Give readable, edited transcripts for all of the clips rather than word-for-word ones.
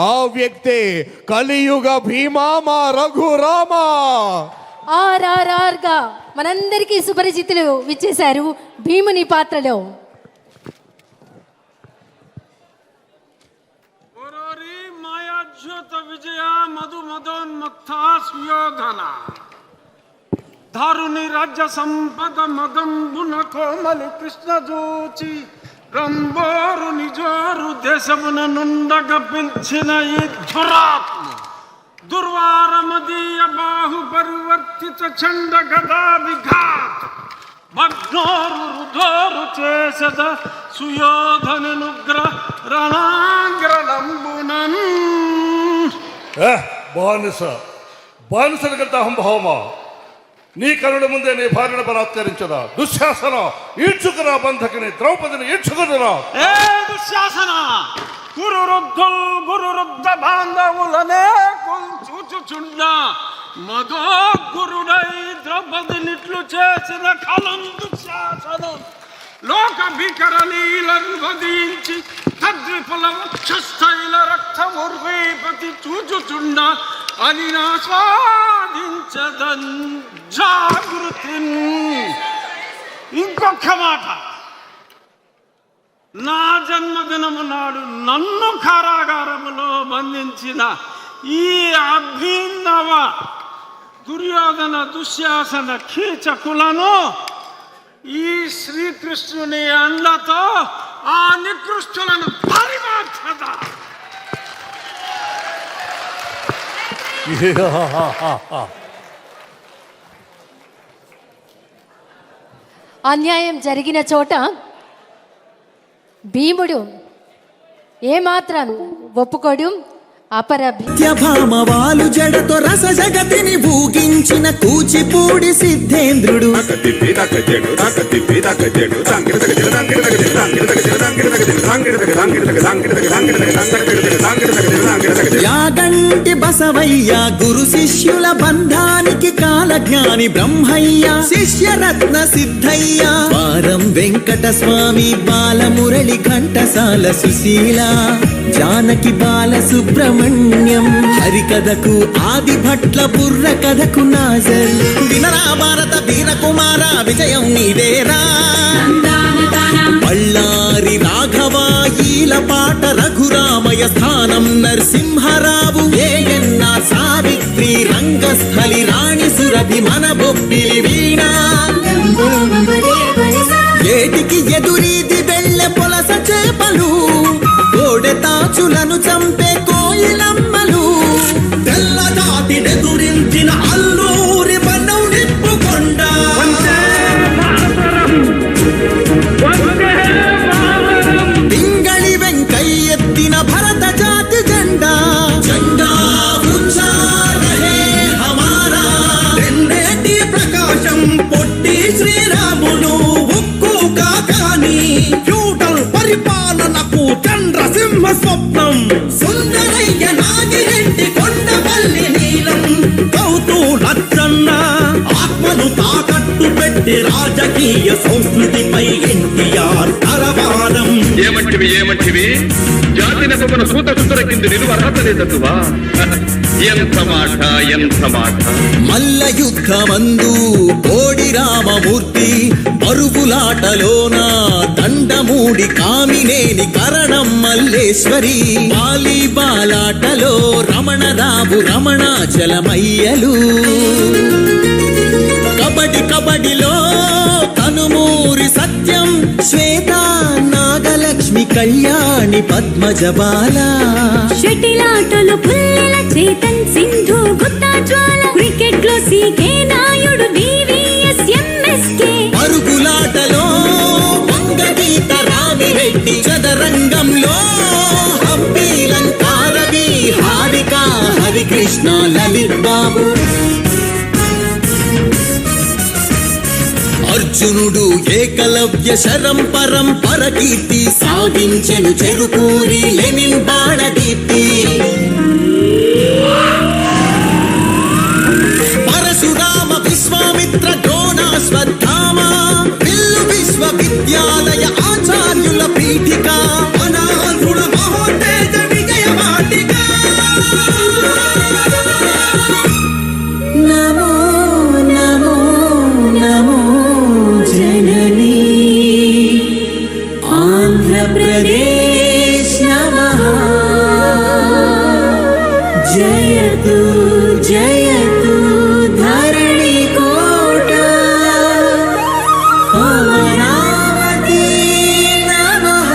ఆ వ్యక్తే కలియుగ భీమా మా రఘురామ. RRR గా మనందరికీ సుపరిచితులు విచ్చేశారు భీముని పాత్రలో. మాయాజ్యోత విజయ మధు మదోన్మత్త సుయోధన దారుని రాజ్య సంపద మదంబున కోమలి కృష్ణ జూచి రంబోరు నిజోరు దేశమున నుండగ పిలిచిన ఈ ధురాత్మ దుర్వారమదీయ బాహు పరివర్తిత చండ గదా విఘాత భగ్నోరు రుధోరు చేసద సుయోధనుగ్ర రణాంగ్రలంబునన్. బానిసలకంత అహంభావమ, నీ కనుల ముందే నీ భార్యను బలాత్కరించదా? దుశ్శాసన, ఈడ్చుకురా బంధకిని, ద్రౌపదిని ఈడ్చుకురా. ఏ దుశ్శాసన, గురురుద్ధ బాంధవులనే చూచుచుండ మధో గురుడై ద్రౌపదినిట్లు చేసిన కలం దుశ్శాసనం. లోక భీకర లీలను వధించి తద్విపుల వక్షస్థైల రక్తముర్వీపతి చూచుచుండ అని ఆస్వాదించదన్ జాగృతి. ఇంకొక మాట, నా జన్మదినము నాడు నన్ను కారాగారములో బంధించిన ఈ అభినవ దుర్యోధన దుశ్శాసన కీచకులను ఈ శ్రీకృష్ణుని అండతో ఆ నికృష్టులను పరిమార్చద. అన్యాయం జరిగిన చోట భీముడు ఏమాత్రం ఒప్పుకోడు. భామవాలు జడతో రస జగతిని ఊగించిన కూచిపూడి సిద్ధేంద్రుడు యాగంటి బసవయ్య గురు శిష్యుల బంధానికి కాలజ్ఞాని బ్రహ్మయ్య శిష్యరత్న సిద్ధయ్య వారం వెంకట స్వామి బాలమురళి ఘంటసాల సుశీల జానకి బాల సుబ్రహ్మణ్యం హరికథకు ఆది భట్ల బుర్ర కథకు నాజర్ వినరా భారత వీర కుమార విజయం నీదేరా. బళ్ళారి రాఘవ ఈల పాట రఘురామయ స్థానం నరసింహరావు ఏయన్న సావిత్రి రంగస్థలి రాణి సురభి మన బొబ్బిలి వీణ ఏటికి ఎదురీది వెళ్ళె పొలస చేపలు కోడెతాచులను చంపే కోయిలమ్మలు తెల్లదాటినెదురించిన అల్లూరి బన్నం నిప్పుకొండ పింగళి వెంకయ్య ఎత్తిన భరత జాతి జెండా జెండా హమారా రెండేటి ప్రకాశం పొట్టి శ్రీరాముడు ఉక్కు కాకాని ఫ్యూడల్ పరిపాలనకు చంద్రసింహ స్వప్నం సుందరయ్య నాగిరెడ్డి కొండపల్లి నీలం కౌతూ లచ్చన్న ఆత్మను తాకట్టు పెట్టి రాజకీయ సంస్కృతిపై ఎన్టీఆర్ తరవారం. ఏమంటివి జాతి నెపమున సూత సుతుల కింద నిలువ అర్హత లేదటువా? ఎంత మాట. మల్ల యుద్ధమందు కోడి రామమూర్తి పరుగులాటలోన దండమూడి కామినేని కరణం మల్లేశ్వరి వాలీబాలాటలో రమణరావు రమణాచలమయ్యలు కబడిలో కనుమూరి సత్యం శ్వేత నాగలక్ష్మి కళ్యాణి పద్మజబాల షటిలాటలు పుల్లెల చేతన్ సింధు గుత్తా జ్వాల క్రికెట్ లో సీకే నాయుడు డివిఎస్ ఎంఎస్కే పరుగులాటలో వంగగీత రామిరెడ్డి చదరంగంలో హంపీలంకారవి హారిక హరికృష్ణ లలిత్ బాబు అర్జునుడు ఏకలవ్య శరం పరంపర కీర్తి సాగించెను చెరుకూరి లెనిన్ బాణదీప్తి పరశురామ విశ్వామిత్ర ద్రోణాశ్వత్థామ విల్లు విశ్వవిద్యాలయ ఆచార్యుల పీఠిక అనాథుల మహోత్తేజ విజయ వాటిక प्रदेश नमः जयतु जयतु धरणी कोटा अमरावती नमः।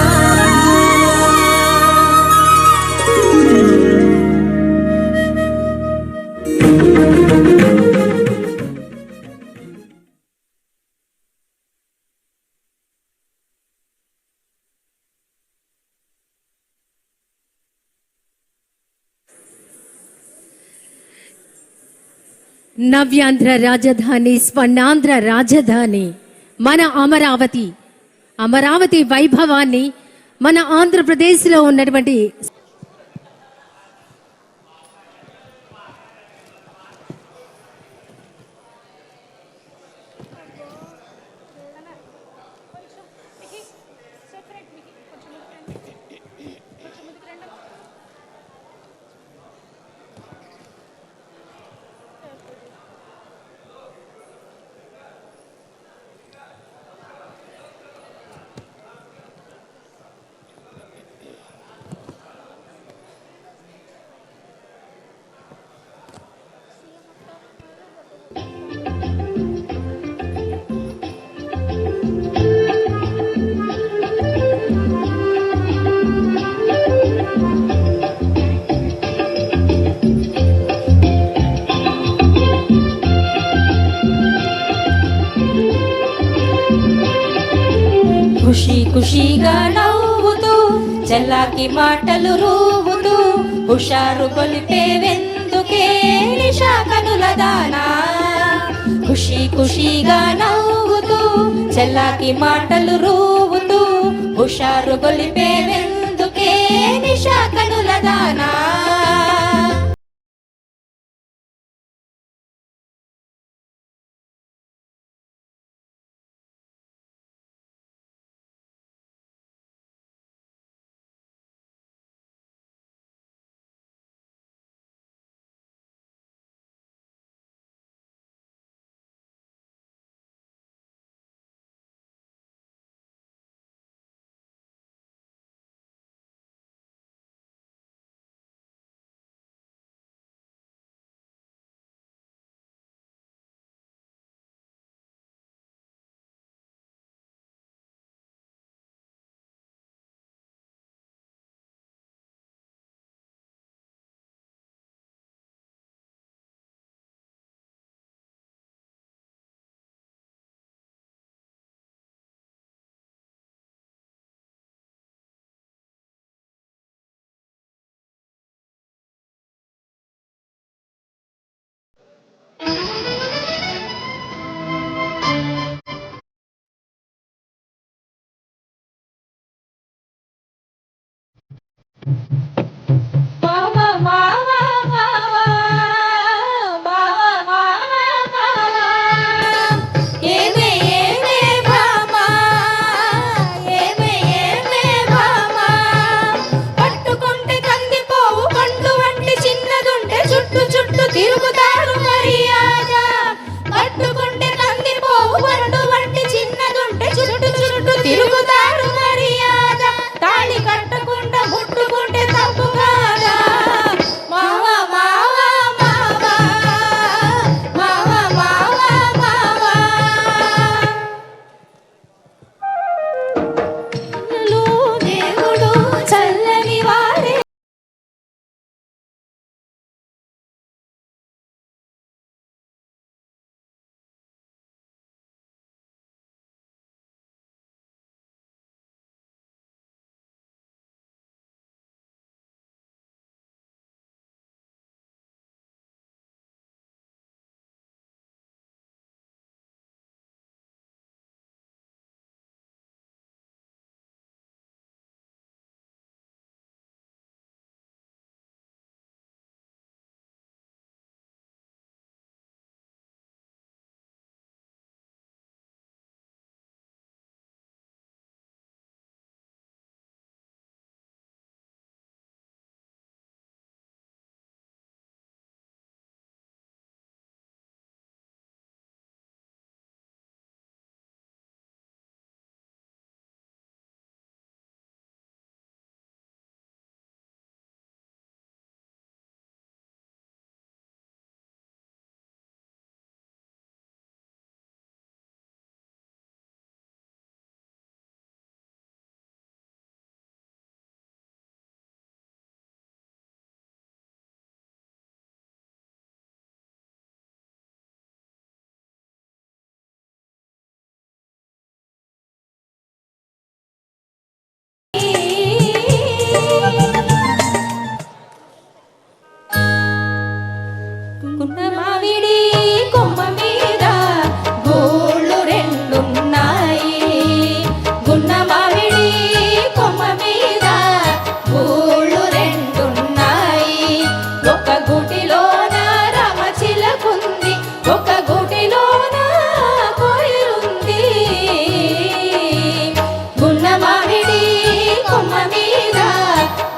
నవ్యాంధ్ర రాజధాని, స్వర్ణాంధ్ర రాజధాని మన అమరావతి. అమరావతి వైభవాన్ని మన ఆంధ్రప్రదేశ్లో ఉన్నటువంటి ఖుషి ఖుషిగా నవ్వుతూ చల్లాకి మాటలు రూవుతూ హుషారు కొలిపేవెందుకే నిషా కనుల దానా. ఖుషి ఖుషిగా నవ్వుతూ చల్లాకి మాటలు రూవుతూ హుషారు కొలిపేవెందుకే నిషా కనుల దానా. తిరుగుతారు మర్యాద పట్టుకుంటే కందిపోవు పండు వంటి చిన్నదుంటే చుట్టు చుట్టు తిరుగుతారు మర్యాద తాళి కట్టకుండా ముట్టుకుంటే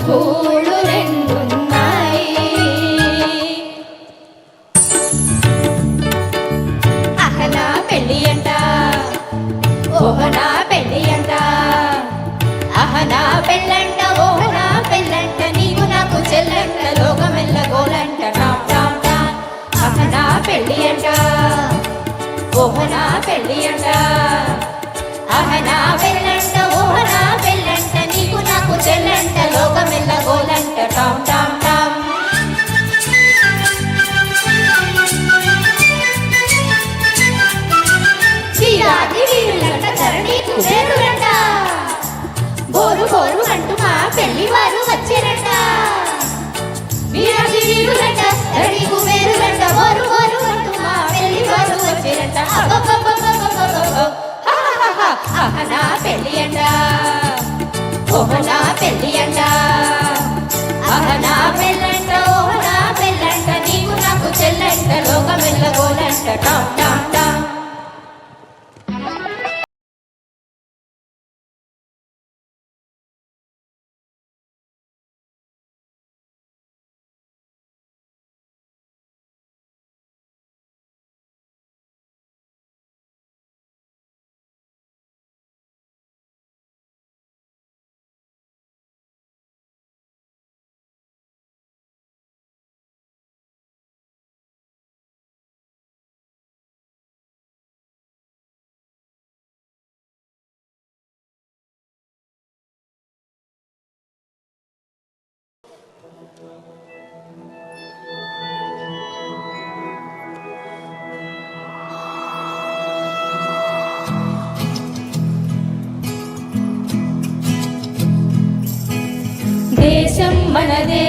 పూలు రెండున్నాయి. అహనా పెళ్ళి అంట, ఓహనా పెళ్ళి అంట, అహనా పెళ్ళంట, ఓహనా పెళ్ళంట, నీకు నాకు చెల్లంట, లోకమెల్ల గోలంట, టామ్ టామ్ టామ్. అహనా పెళ్ళి అంట, ఓహనా పెళ్ళి అంట, అహనా పెళ్ళంట, ఓహనా పెళ్ళంట, నీకు నాకు చెల్లంట, లోకమెల్ల గోలంట, టామ్ టామ్ టామ్. వీరాది వీరులంట, ధరణి కుబేరులంట, బోరు బోరు అంటూ మా పెళ్లి వారు వచ్చారంట. వీరాది వీరులంట, ధరణి కుబేరులంట, బోరు బోరు అంటూ మా పెళ్లి వారు వచ్చారంట. అహనా పెళ్ళి అంట, ఓహనా పెళ్ళి అంట, అహనా పెళ్ళంట, ఓహనా పెళ్ళంట, నీకు నాకు చెల్లంట, లోకమెల్ల గోలంట, టామ్ టామ్ టామ్. దేశం మనదే